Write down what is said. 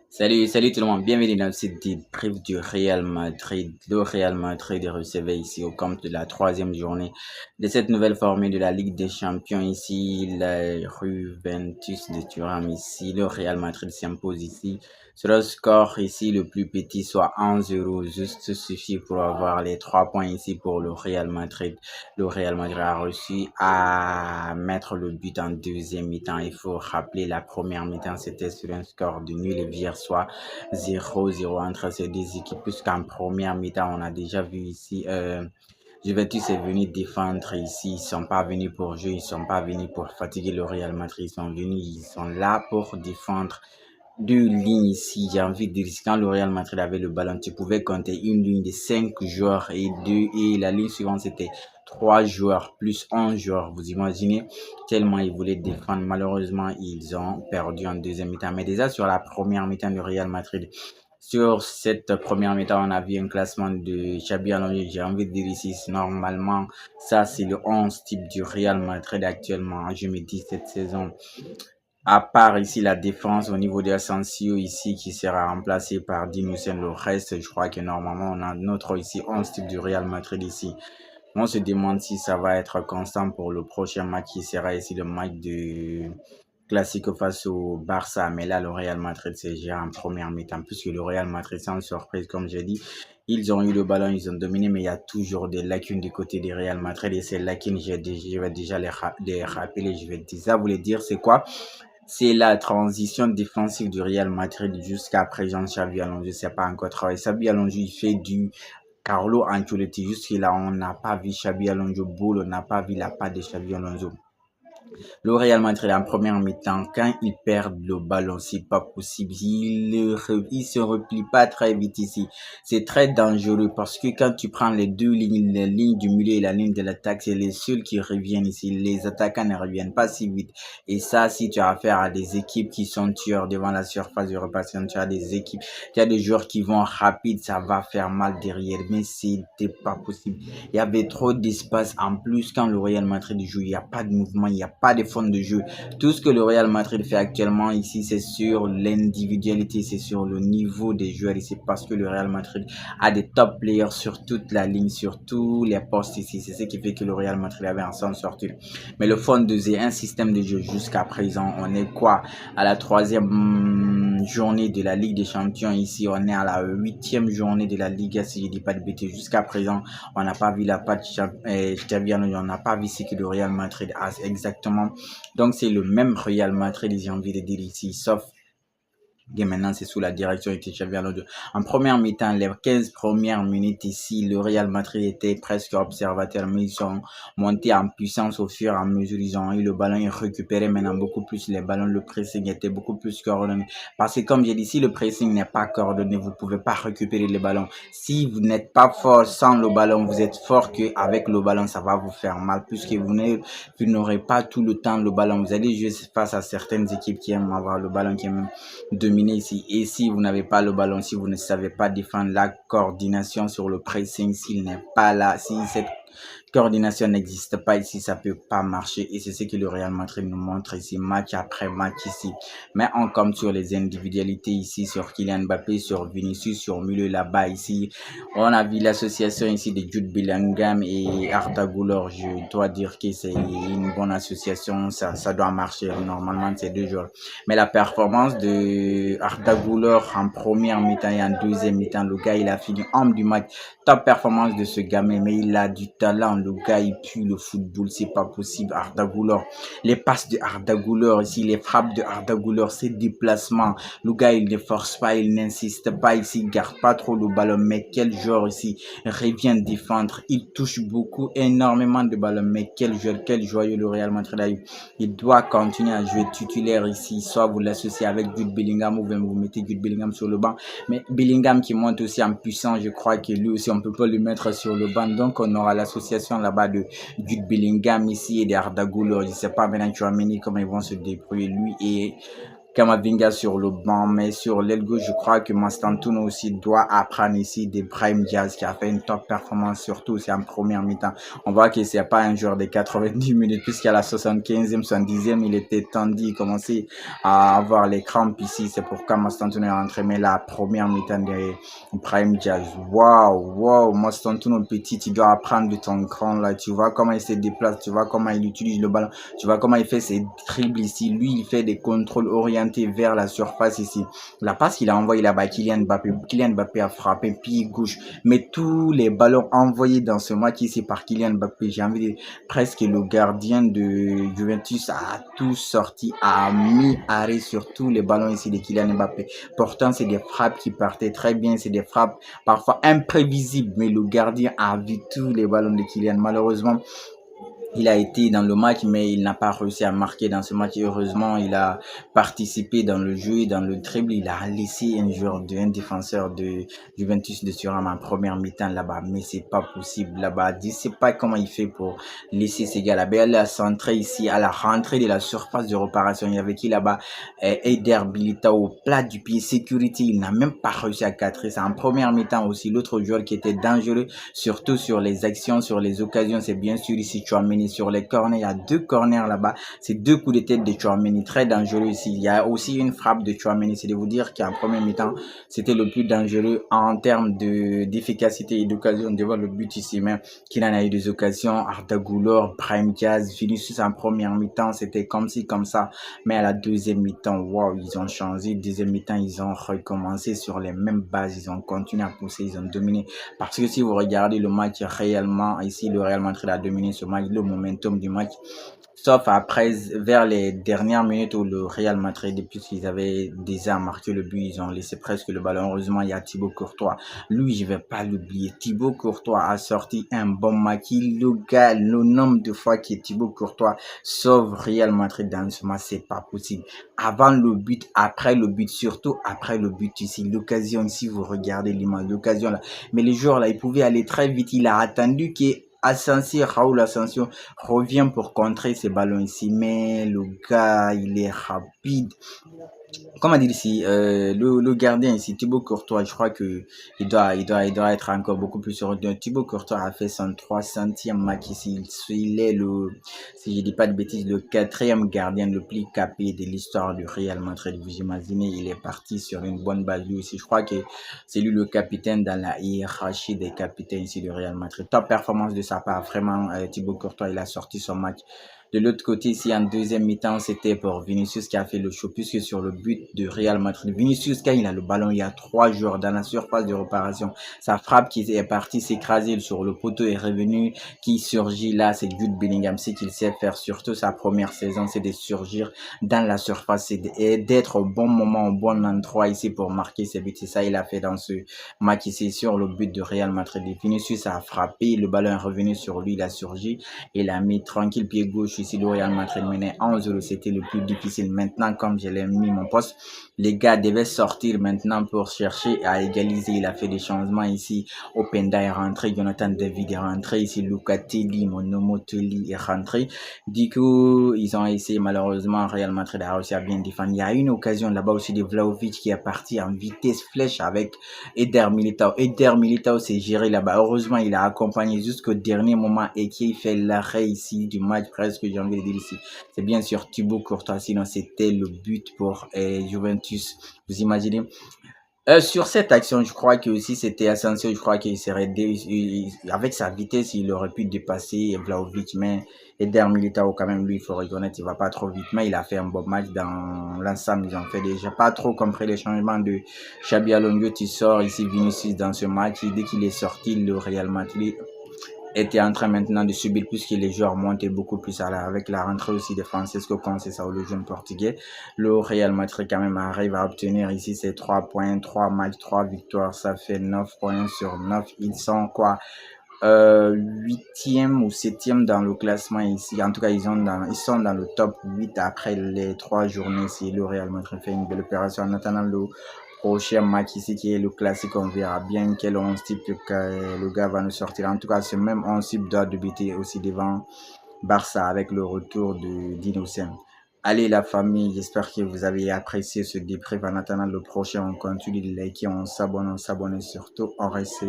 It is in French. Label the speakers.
Speaker 1: Salut tout le monde, bienvenue dans cette débrief du Real Madrid. Le Real Madrid est recevé ici au camp de la troisième journée de cette nouvelle formule de la Ligue des Champions ici, la Juventus de Turin ici. Le Real Madrid s'impose ici. Sur le score ici le plus petit, soit 1-0, juste suffit pour avoir les 3 points ici pour le Real Madrid. Le Real Madrid a réussi à mettre le but en deuxième mi-temps. Il faut rappeler la première mi-temps, c'était sur un score de nul et hier soit 0-0 entre ces deux équipes, puisqu'en première mi-temps, on a déjà vu ici, Juventus est venu défendre ici, ils sont pas venus pour jouer, ils sont pas venus pour fatiguer le Real Madrid, ils sont venus, ils sont là pour défendre deux lignes ici. J'ai envie de dire, quand le Real Madrid avait le ballon, tu pouvais compter une ligne de 5 joueurs et la ligne suivante c'était 3 joueurs plus 11 joueurs. Vous imaginez tellement ils voulaient défendre. Malheureusement, ils ont perdu en deuxième mi-temps. Mais déjà sur la première mi-temps du Real Madrid, sur cette première mi-temps, on a vu un classement de Xabi Alonso. J'ai envie de dire ici, normalement, ça c'est le 11 type du Real Madrid actuellement. Je me dis cette saison, à part ici la défense au niveau de Asensio ici qui sera remplacé par Dean Hussein, le reste, je crois que normalement on a notre ici 11 type du Real Madrid ici. On se demande si ça va être constant pour le prochain match qui sera ici le match de Classico face au Barça. Mais là, le Real Madrid s'est géré en première mi-temps puisque le Real Madrid, sans surprise, comme j'ai dit, ils ont eu le ballon, ils ont dominé, mais il y a toujours des lacunes du côté du Real Madrid et ces lacunes, je vais déjà les rappeler, je vais déjà vous les dire, c'est quoi? C'est la transition défensive du Real Madrid jusqu'à présent. Xabi Alonso, c'est pas encore travaillé. Xabi Alonso, il fait du Carlo Ancelotti. Jusque-là, on n'a pas vu Xabi Alonso boule, on n'a pas vu la patte de Xabi Alonso. Le Real Madrid en première mi-temps, quand ils perdent le ballon, c'est pas possible. Il se replie pas très vite ici. C'est très dangereux parce que quand tu prends les deux lignes, la ligne du milieu et la ligne de l'attaque, c'est les seuls qui reviennent ici. Les attaquants ne reviennent pas si vite. Et ça, si tu as affaire à des équipes qui sont tueurs devant la surface de réparation, tu as des équipes, tu as des joueurs qui vont rapides, ça va faire mal derrière. Mais c'était pas possible. Il y avait trop d'espace. En plus, quand le Real Madrid joue, il n'y a pas de mouvement, il n'y a pas de fond de jeu. Tout ce que le Real Madrid fait actuellement ici, c'est sur l'individualité, c'est sur le niveau des joueurs ici, parce que le Real Madrid a des top players sur toute la ligne, sur tous les postes ici. C'est ce qui fait que le Real Madrid avait en s'en sortir. Mais le fond de jeu, un système de jeu jusqu'à présent, on est quoi? À la troisième journée de la Ligue des Champions ici, on est à la 8e journée de la Liga, si je dis pas de bêtises. Jusqu'à présent, on n'a pas vu la patte Xabi Alonso, on n'a pas vu ce que le Real Madrid a exactement. Donc c'est le même Real Madrid, j'ai envie de dire ici, sauf et maintenant, c'est sous la direction de Xabi Alonso. En première mi-temps, les 15 premières minutes ici, le Real Madrid était presque observateur, mais ils sont montés en puissance au fur et à mesure. Ils ont eu le ballon, ils récupéraient maintenant beaucoup plus les ballons. Le pressing était beaucoup plus coordonné. Parce que comme j'ai dit, si le pressing n'est pas coordonné, vous pouvez pas récupérer les ballons. Si vous n'êtes pas fort sans le ballon, vous êtes fort qu'avec le ballon, ça va vous faire mal, puisque vous n'aurez pas tout le temps le ballon. Vous allez jouer face à certaines équipes qui aiment avoir le ballon, qui aiment dominer ici. Et si vous n'avez pas le ballon, si vous ne savez pas défendre, la coordination sur le pressing, s'il n'est pas là, si cette coordination n'existe pas ici, ça peut pas marcher. Et c'est ce que le Real Madrid nous montre ici, match après match ici. Mais on compte sur les individualités ici, sur Kylian Mbappé, sur Vinicius, sur Müller là-bas ici. On a vu l'association ici de Jude Bellingham et Arda Güler. Je dois dire que c'est une bonne association, ça doit marcher normalement ces deux joueurs. Mais la performance de Arda Güler en première mi-temps et en deuxième mi-temps, le gars il a fini homme du match. Top performance de ce gamin, mais il a du talent. Le gars, il pue le football, c'est pas possible. Arda Güler, les passes de Arda Güler ici, les frappes de Arda Güler, ses déplacements. Le gars, il ne force pas, il n'insiste pas ici, il garde pas trop le ballon. Mais quel joueur ici revient défendre. Il touche beaucoup, énormément de ballons. Mais quel joueur, quel joyeux le Real Madrid a eu. Il doit continuer à jouer titulaire ici. Soit vous l'associez avec Jude Bellingham ou bien vous mettez Jude Bellingham sur le banc. Mais Bellingham qui monte aussi en puissance, je crois que lui aussi, on peut pas le mettre sur le banc. Donc, on aura l'association là-bas de Jude Bellingham ici et d'Arda Güler. Je sais pas maintenant Tchouaméni comment ils vont se débrouiller lui et Kamavinga sur le banc, mais sur l'aile gauche, je crois que Mastantuono aussi doit apprendre ici de Brahim Diaz qui a fait une top performance, surtout aussi en première mi-temps. On voit que c'est pas un joueur de 90 minutes, puisqu'à la 75e, 70e, il était tendu, il commençait à avoir les crampes ici. C'est pourquoi Mastantuono est rentré, mais la première mi-temps de Brahim Diaz, waouh, Mastantuono petit, tu dois apprendre de ton cran là. Tu vois comment il se déplace, tu vois comment il utilise le ballon, tu vois comment il fait ses dribbles ici. Lui, il fait des contrôles orientés vers la surface ici. La passe qu'il a envoyée là-bas, Kylian Mbappé a frappé pied gauche. Mais tous les ballons envoyés dans ce match ici par Kylian Mbappé, j'ai envie de dire, presque le gardien de Juventus a tout sorti, a mis arrêt sur tous les ballons ici de Kylian Mbappé. Pourtant, c'est des frappes qui partaient très bien, c'est des frappes parfois imprévisibles, mais le gardien a vu tous les ballons de Kylian. Malheureusement, il a été dans le match, mais il n'a pas réussi à marquer dans ce match. Heureusement, il a participé dans le jeu, dans le dribble. Il a laissé un défenseur de Juventus de Turin en première mi-temps là-bas. Mais c'est pas possible là-bas. Je sais pas comment il fait pour laisser ces gars là-bas. Elle a centré ici, à la rentrée de la surface de réparation. Il y avait qui là-bas? Eder Militao au plat du pied, sécurité. Il n'a même pas réussi à cadrer ça. En première mi-temps aussi, l'autre joueur qui était dangereux, surtout sur les actions, sur les occasions, c'est bien sûr ici Tchouaméni. Sur les corners, il y a 2 corners là-bas. C'est 2 coups de tête de Tchouaméni, très dangereux ici. Il y a aussi une frappe de Tchouaméni. C'est de vous dire qu'en premier mi-temps, c'était le plus dangereux en termes d'efficacité et d'occasion devant le but ici. Mais qu'il en a eu des occasions. Arda Güler, Brahim Diaz, Vinicius en première mi-temps, c'était comme ci, comme ça. Mais à la deuxième mi-temps, wow, ils ont changé. Deuxième mi-temps, ils ont recommencé sur les mêmes bases. Ils ont continué à pousser, ils ont dominé. Parce que si vous regardez le match réellement, ici, le Real Madrid a dominé ce match, le momentum du match. Sauf après, vers les dernières minutes où le Real Madrid, puisqu'ils avaient déjà marqué le but, ils ont laissé presque le ballon. Heureusement, il y a Thibaut Courtois. Lui, je vais pas l'oublier. Thibaut Courtois a sorti un bon match. Le gars, le nombre de fois que Thibaut Courtois sauve Real Madrid dans ce match, c'est pas possible. Avant le but, après le but, surtout après le but ici, l'occasion ici, vous regardez l'image, l'occasion là. Mais les joueurs là, ils pouvaient aller très vite. Il a attendu que Raoul Asensio revient pour contrer ces ballons ici, mais le gars, il est rapide. Comment dire ici, le gardien ici, Thibaut Courtois, je crois que il doit être encore beaucoup plus sur. Thibaut Courtois a fait son 300e match ici. Il est si je dis pas de bêtises, le 4e gardien le plus capé de l'histoire du Real Madrid. Vous imaginez, il est parti sur une bonne base lui aussi. Je crois que c'est lui le capitaine dans la hiérarchie des capitaines ici du Real Madrid. Top performance de sa part, vraiment, Thibaut Courtois, il a sorti son match. De l'autre côté, ici, en deuxième mi-temps, c'était pour Vinicius qui a fait le show, puisque sur le but de Real Madrid, Vinicius, quand il a le ballon, il y a 3 joueurs dans la surface de réparation. Sa frappe qui est partie s'écraser sur le poteau est revenu, qui surgit là, c'est Jude Bellingham, c'est qu'il sait faire, surtout sa première saison, c'est de surgir dans la surface et d'être au bon moment, au bon endroit ici pour marquer ses buts. C'est ça, il a fait dans ce match ici sur le but de Real Madrid. Vinicius a frappé, le ballon est revenu sur lui, il a surgi, il a mis tranquille pied gauche. Ici, le Real Madrid menait 11-0, c'était le plus difficile. Maintenant, comme je l'ai mis mon poste, les gars devaient sortir maintenant pour chercher à égaliser. Il a fait des changements ici. Openda est rentré, Jonathan David est rentré, ici Locatelli, Monomoteli est rentré. Du coup, ils ont essayé, malheureusement, Real Madrid a réussi à bien défendre. Il y a une occasion là-bas aussi de Vlahovic qui est parti en vitesse flèche avec Eder Militao. Eder Militao s'est géré là-bas. Heureusement, il a accompagné jusqu'au dernier moment et qui fait l'arrêt ici du match presque, j'ai envie de dire ici. C'est bien sûr Thibaut Courtois, sinon c'était le but pour Juventus. Vous imaginez? Sur cette action, je crois que aussi c'était Asensio, je crois qu'il serait avec sa vitesse, il aurait pu dépasser Vlahovic, mais Eder Militao quand même, lui, il faut reconnaître, il va pas trop vite, mais il a fait un bon match dans l'ensemble. Ils ont fait déjà pas trop compris les changements de Xabi Alonso qui sort ici Vinicius dans ce match. Dès qu'il est sorti, le Real Madrid était en train maintenant de subir puisque les joueurs montaient beaucoup plus avec la rentrée aussi de Francisco Conceição, le jeune portugais. Le Real Madrid quand même arrive à obtenir ici ses 3 points, 3 matchs, 3 victoires, ça fait 9 points sur 9. Ils sont quoi? 8e ou 7e dans le classement ici. En tout cas, ils sont dans le top 8 après les 3 journées ici. Le Real Madrid fait une belle opération en attendant le prochain match ici qui est le classique. On verra bien quel 11 type le gars va nous sortir. En tout cas, ce même 11 type doit débuter aussi devant Barça avec le retour de Dino Sem. Allez la famille, j'espère que vous avez apprécié ce débrief. En attendant le prochain, on continue de liker, on s'abonne surtout, on reste